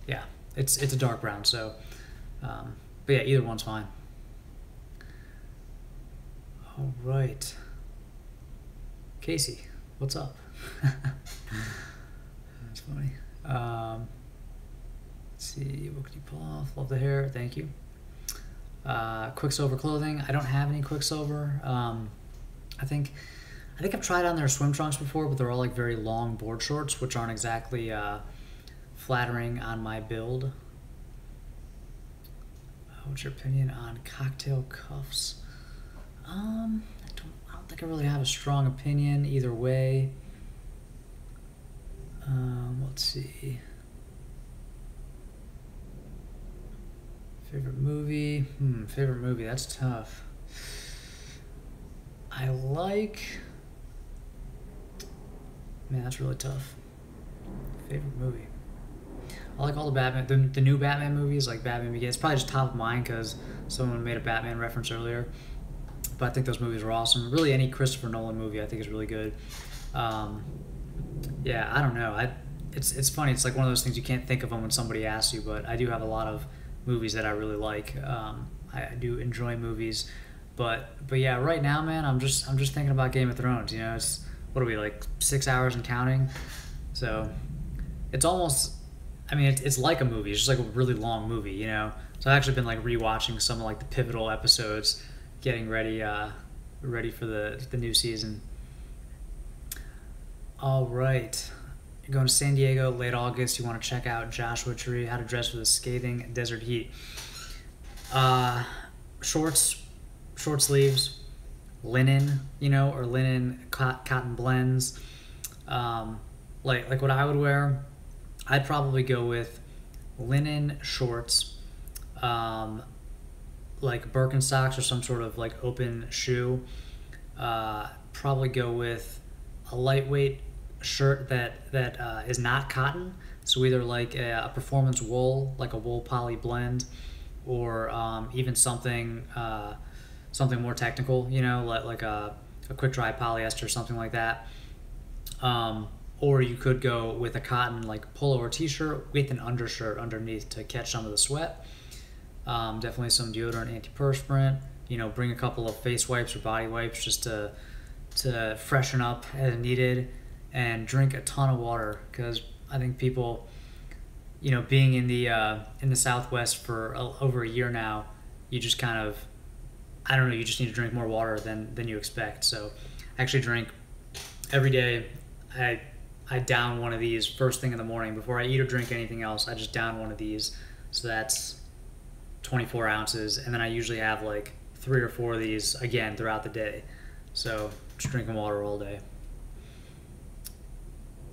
Speaker 1: Yeah, it's a dark brown. So, but yeah, either one's fine. All right, Casey, what's up? That's funny. Let's see, what could you pull off? Love the hair, thank you. Quicksilver clothing. I don't have any Quicksilver. I think I've tried on their swim trunks before, but they're all like very long board shorts, which aren't exactly flattering on my build. What's your opinion on cocktail cuffs? I don't think I really have a strong opinion either way. Let's see. Favorite movie? Favorite movie, that's tough. Man, that's really tough. Favorite movie? I like all the Batman, the new Batman movies, like Batman Begins. It's probably just top of mind because someone made a Batman reference earlier. But I think those movies are awesome. Really, any Christopher Nolan movie I think is really good. Yeah, I don't know. It's funny. It's like one of those things you can't think of them when somebody asks you. But I do have a lot of movies that I really like. I do enjoy movies. But yeah, right now, man, I'm just thinking about Game of Thrones. You know, it's, what are we, like 6 hours and counting? So it's almost, I mean, it's like a movie. It's just like a really long movie, you know. So I've actually been like rewatching some of like the pivotal episodes, getting ready for the new season. All right, you're going to San Diego late August. You want to check out Joshua Tree, How to Dress for the Scathing Desert Heat. Short sleeves, linen, you know, or linen cotton blends. Like what I would wear, I'd probably go with linen shorts, like Birkenstocks or some sort of like open shoe. Probably go with a lightweight shirt that is not cotton, so either like a performance wool, like a wool poly blend, or even something more technical, you know, like a quick dry polyester, something like that. Or you could go with a cotton like polo or t-shirt with an undershirt underneath to catch some of the sweat. Definitely some deodorant, antiperspirant. You know, bring a couple of face wipes or body wipes just to freshen up as needed, and drink a ton of water, because I think people, you know, being in the Southwest for over a year now, you just kind of, I don't know, you just need to drink more water than you expect. So I actually drink every day. I down one of these first thing in the morning before I eat or drink anything else. I just down one of these. So that's 24 ounces, and then I usually have like 3 or 4 of these again throughout the day. So just drinking water all day.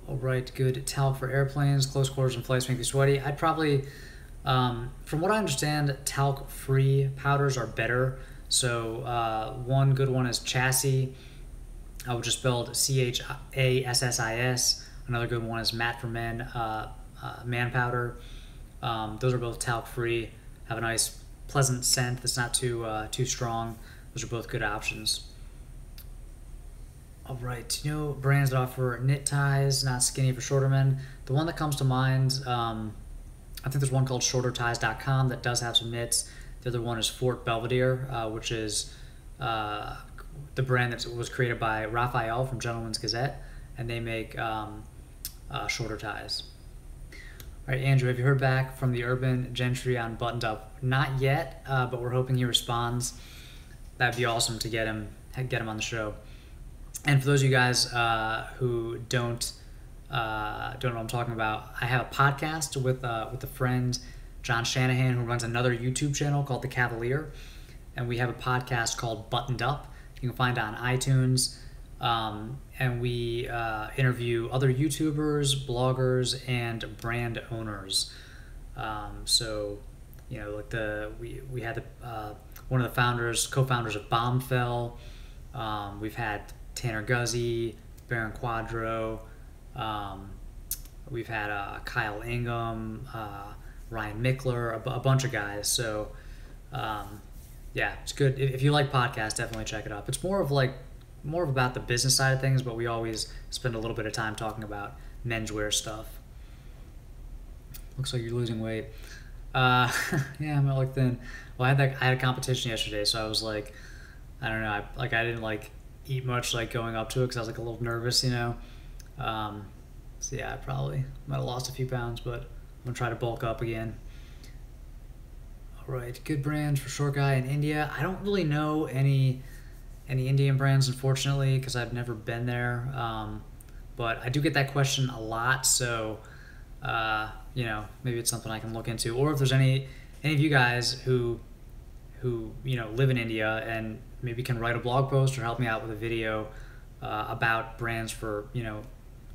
Speaker 1: All right, good. Talc for airplanes, close quarters and flights make you sweaty. I'd probably, from what I understand, talc-free powders are better. So one good one is Chassis, which is spelled CHASSIS. Another good one is Matte for Men, man powder. Those are both talc-free, have a nice pleasant scent that's not too strong. Those are both good options. All right, you know brands that offer knit ties, not skinny for shorter men. The one that comes to mind, I think there's one called shorterties.com that does have some knits. The other one is Fort Belvedere, which is the brand that was created by Raphael from Gentleman's Gazette, and they make shorter ties. All right, Andrew, have you heard back from the Urban Gentry on Buttoned Up? Not yet, but we're hoping he responds. That'd be awesome to get him on the show. And for those of you guys who don't know what I'm talking about, I have a podcast with a friend, John Shanahan, who runs another YouTube channel called The Cavalier, and we have a podcast called Buttoned Up. You can find it on iTunes, and we interview other YouTubers, bloggers, and brand owners. So, you know, like we had one of the co-founders of Bombfell. We've had Tanner Guzzi, Baron Quadro. We've had Kyle Ingham, Ryan Mickler, a bunch of guys. So, yeah, it's good. If you like podcasts, definitely check it out. It's more of about the business side of things, but we always spend a little bit of time talking about menswear stuff. Looks like you're losing weight. Yeah, I'm not like thin. Well, I had a competition yesterday, so I was like, I don't know, I didn't like eat much like going up to it because I was like a little nervous, you know. So yeah, I probably might have lost a few pounds, but I'm gonna try to bulk up again. All right, good brands for short guy in India. I don't really know any Indian brands, unfortunately, because I've never been there. But I do get that question a lot, so you know, maybe it's something I can look into. Or if there's any of you guys who you know live in India and maybe can write a blog post or help me out with a video about brands for, you know,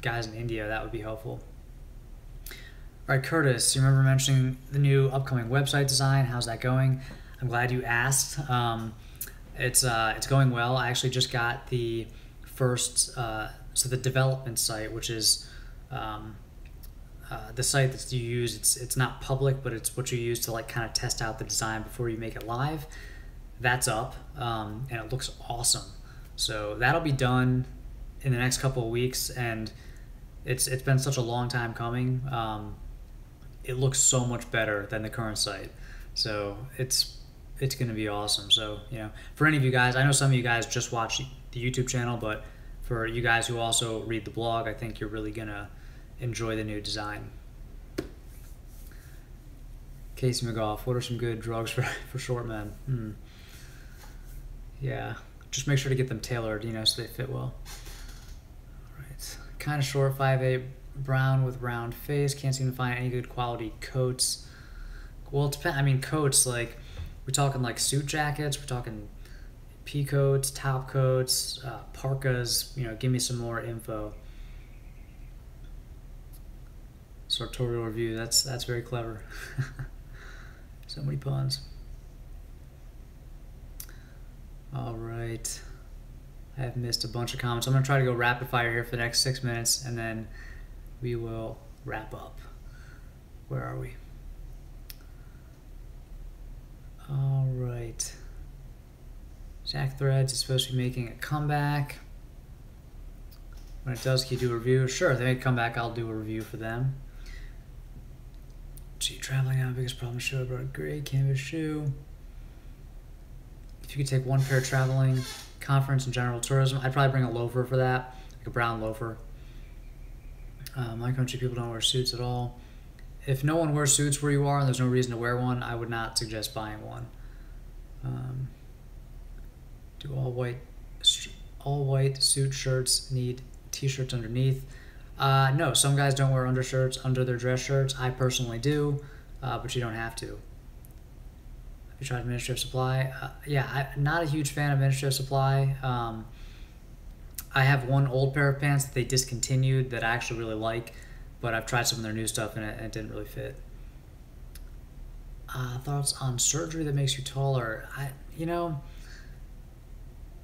Speaker 1: guys in India, that would be helpful. All right, Curtis, you remember mentioning the new upcoming website design. How's that going? I'm glad you asked. It's going well. I actually just got the first, so the development site, which is the site that you use. It's not public, but it's what you use to like kind of test out the design before you make it live. That's up, and it looks awesome. So that'll be done in the next couple of weeks, and it's been such a long time coming. It looks so much better than the current site, so it's going to be awesome. So, you know, for any of you guys, I know some of you guys just watch the YouTube channel, but for you guys who also read the blog, I think you're really going to enjoy the new design. Casey McGough, what are some good drugs for short men? Yeah, just make sure to get them tailored, you know, so they fit well. All right, kind of short, 5'8", brown with round face. Can't seem to find any good quality coats. Well, it depends. I mean, coats, like, we're talking like suit jackets, we're talking pea coats, top coats, parkas. You know, give me some more info. Sartorial review. That's very clever. So many puns. All right. I have missed a bunch of comments. I'm going to try to go rapid fire here for the next 6 minutes, and then we will wrap up. Where are we? All right. Jack Threads is supposed to be making a comeback. When it does, can you do a review? Sure, if they make a comeback, I'll do a review for them. Gee, traveling now, biggest problem. Show brought a gray canvas shoe. If you could take one pair traveling, conference and general tourism, I'd probably bring a loafer for that, like a brown loafer. My country, people don't wear suits at all. If no one wears suits where you are and there's no reason to wear one, I would not suggest buying one. Do all white suit shirts need t-shirts underneath? No, some guys don't wear undershirts under their dress shirts. I personally do, but you don't have to. You tried Ministry of Supply? Yeah, I'm not a huge fan of Ministry of Supply. I have one old pair of pants that they discontinued that I actually really like, but I've tried some of their new stuff and it didn't really fit. Thoughts on surgery that makes you taller?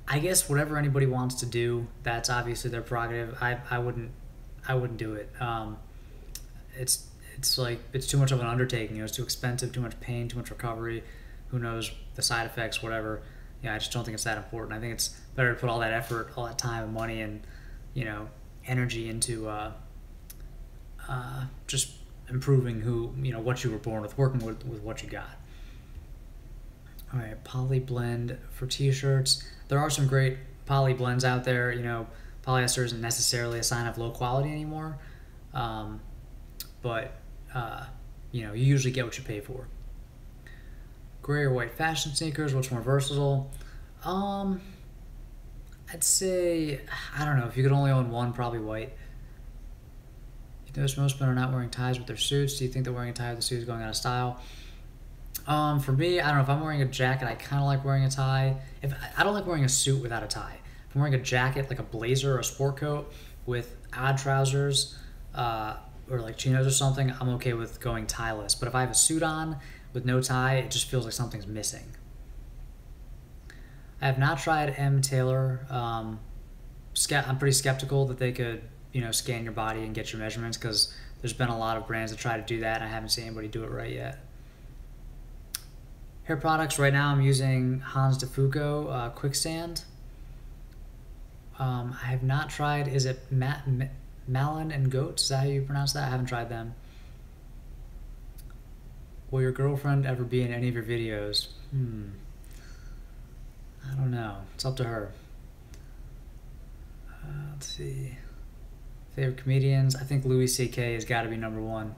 Speaker 1: I guess whatever anybody wants to do, that's obviously their prerogative. I wouldn't do it. It's like it's too much of an undertaking. It's too expensive, too much pain, too much recovery. Who knows the side effects, whatever. I just don't think it's that important. I think it's better to put all that effort, all that time and money and energy into just improving what you were born with, working with what you got. All right, Polyblend for t-shirts. There are some great poly blends out there. Polyester isn't necessarily a sign of low quality anymore, but you usually get what you pay for. Gray or white fashion sneakers, what's more versatile? I'd say, I don't know, if you could only own one, probably white. You notice most men are not wearing ties with their suits. Do you think that wearing a tie with a suit is going out of style? For me, I don't know, if I'm wearing a jacket, I kind of like wearing a tie. I don't like wearing a suit without a tie. If I'm wearing a jacket, like a blazer or a sport coat with odd trousers, or like chinos or something, I'm okay with going tie-less. But if I have a suit on with no tie, it just feels like something's missing. I have not tried M. Taylor. I'm pretty skeptical that they could, scan your body and get your measurements, because there's been a lot of brands that try to do that, and I haven't seen anybody do it right yet. Hair products, right now I'm using Hans de Foucault Quicksand. I have not tried, is it Malin and Goats? Is that how you pronounce that? I haven't tried them. Will your girlfriend ever be in any of your videos? I don't know. It's up to her. Let's see. Favorite comedians? I think Louis C.K. has got to be number one.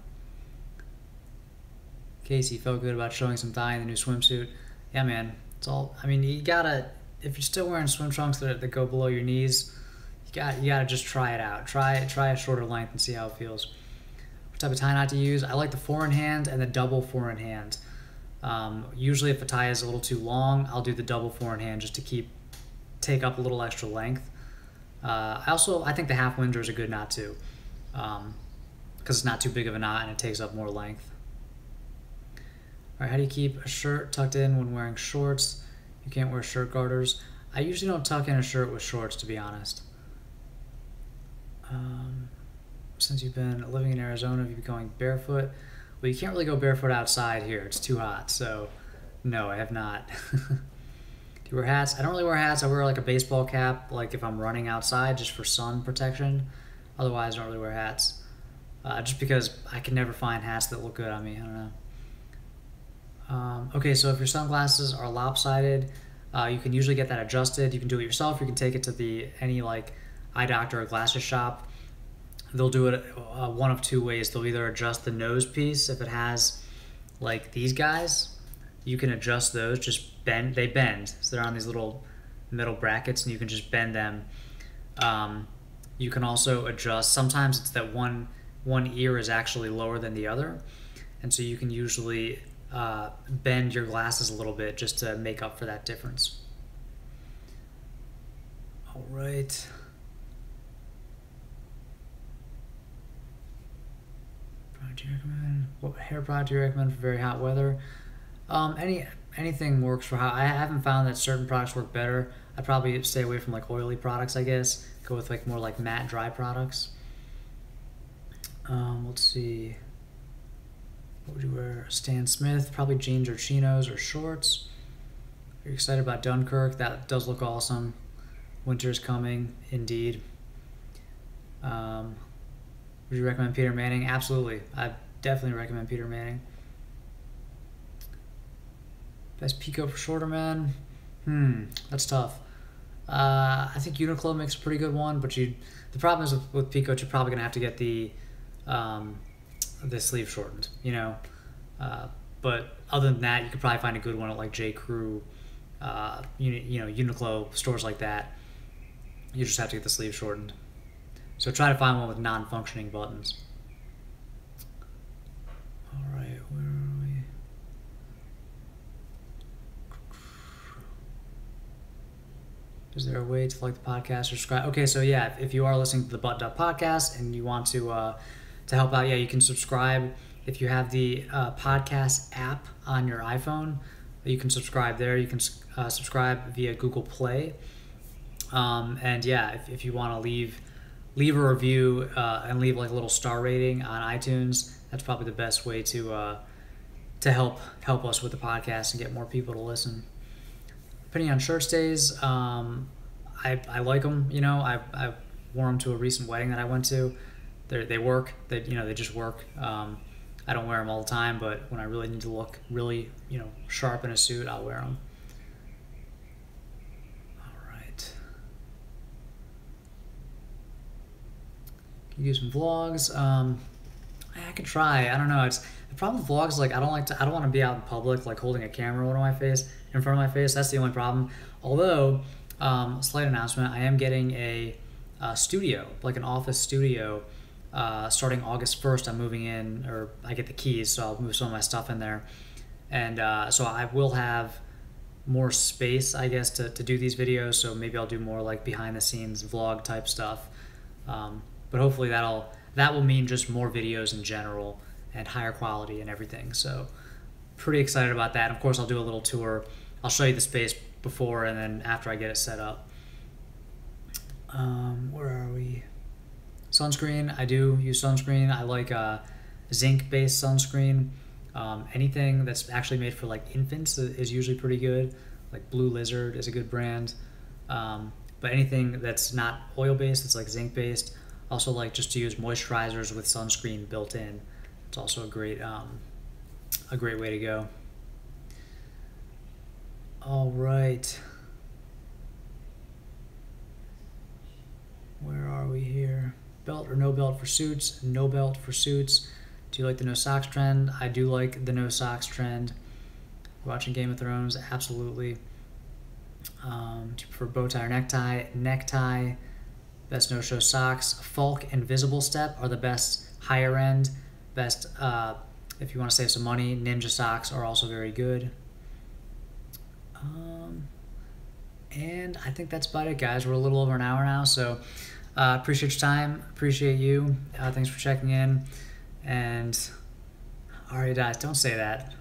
Speaker 1: Casey, felt good about showing some thigh in the new swimsuit. Yeah, man. It's all. You gotta. If you're still wearing swim trunks that go below your knees, you gotta just try it out. Try a shorter length and see how it feels. What type of tie knot to use? I like the 4-in-hand and the double 4-in-hand. Usually, if a tie is a little too long, I'll do the double 4-in-hand just to take up a little extra length. I think the half Windsor is a good knot too, because it's not too big of a knot and it takes up more length. All right, how do you keep a shirt tucked in when wearing shorts? You can't wear shirt garters. I usually don't tuck in a shirt with shorts, to be honest. Since you've been living in Arizona, have you been going barefoot? Well, you can't really go barefoot outside here. It's too hot, so no, I have not. Do you wear hats? I don't really wear hats. I wear like a baseball cap, like if I'm running outside, just for sun protection. Otherwise, I don't really wear hats. Just because I can never find hats that look good on me. I don't know. Okay, so if your sunglasses are lopsided, you can usually get that adjusted. You can do it yourself. You can take it to any like eye doctor or glasses shop. They'll do it one of two ways. They'll either adjust the nose piece if it has like these guys. You can adjust those. Just bend. They bend. So they're on these little metal brackets, and you can just bend them. You can also adjust. Sometimes it's that one ear is actually lower than the other, and so you can usually bend your glasses a little bit just to make up for that difference. All right. Product do you recommend? What hair product do you recommend for very hot weather? Anything works for hot. I haven't found that certain products work better. I'd probably stay away from like oily products, I guess. Go with like more like matte, dry products. Let's see. What would you wear? Stan Smith, probably jeans or chinos or shorts. Are you excited about Dunkirk? That does look awesome. Winter's coming, indeed. Would you recommend Peter Manning? Absolutely. I definitely recommend Peter Manning. Best Pico for shorter men? That's tough. I think Uniqlo makes a pretty good one, but the problem is with Pico, you're probably gonna have to get the sleeve shortened, but other than that, you could probably find a good one at like J. Crew, Uniqlo, stores like that. You just have to get the sleeve shortened. So try to find one with non-functioning buttons. All right, where are we? Is there a way to like the podcast, subscribe? Okay, so yeah, if you are listening to the Buttoned Up podcast and you want to help out, yeah, you can subscribe. If you have the podcast app on your iPhone, you can subscribe there. You can subscribe via Google Play. And yeah, if you want to leave a review and leave like a little star rating on iTunes, that's probably the best way to help us with the podcast and get more people to listen. Depending on shirt stays, I like them. You know, I wore them to a recent wedding that I went to. They work. They just work. I don't wear them all the time, but when I really need to look really, sharp in a suit, I'll wear them. All right. Can you do some vlogs? I could try. I don't know. It's the problem with vlogs. Like I don't want to be out in public, like holding a camera in front of my face. That's the only problem. Although, slight announcement: I am getting a studio, like an office studio. Starting August 1st, I'm moving in, or I get the keys, so I'll move some of my stuff in there. And so I will have more space, I guess, to do these videos. So maybe I'll do more like behind the scenes vlog type stuff. But hopefully that will mean just more videos in general and higher quality and everything. So pretty excited about that. Of course, I'll do a little tour. I'll show you the space before and then after I get it set up. Where are we? Sunscreen. I do use sunscreen. I like zinc-based sunscreen. Anything that's actually made for like infants is usually pretty good. Like Blue Lizard is a good brand. But anything that's not oil-based, it's like zinc-based. Also like just to use moisturizers with sunscreen built in. It's also a great way to go. All right. Where are we here? Belt or no belt for suits? No belt for suits. Do you like the no socks trend? I do like the no socks trend. Watching Game of Thrones? Absolutely. Do you prefer bow tie or necktie? Necktie. Best no-show socks. Falk and Visible Step are the best higher end. Best, if you want to save some money, Ninja socks are also very good. And I think that's about it, guys. We're a little over an hour now, so appreciate your time. Appreciate you. Thanks for checking in. And Ari dies. Don't say that.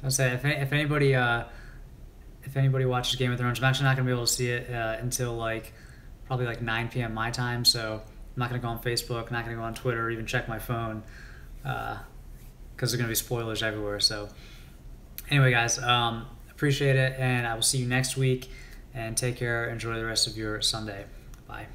Speaker 1: Don't say that. If anybody watches Game of Thrones, I'm actually not gonna be able to see it until probably 9 p.m. my time. So I'm not gonna go on Facebook. Not gonna go on Twitter or even check my phone because there's gonna be spoilers everywhere. So anyway, guys, appreciate it, and I will see you next week. And take care. Enjoy the rest of your Sunday. Bye.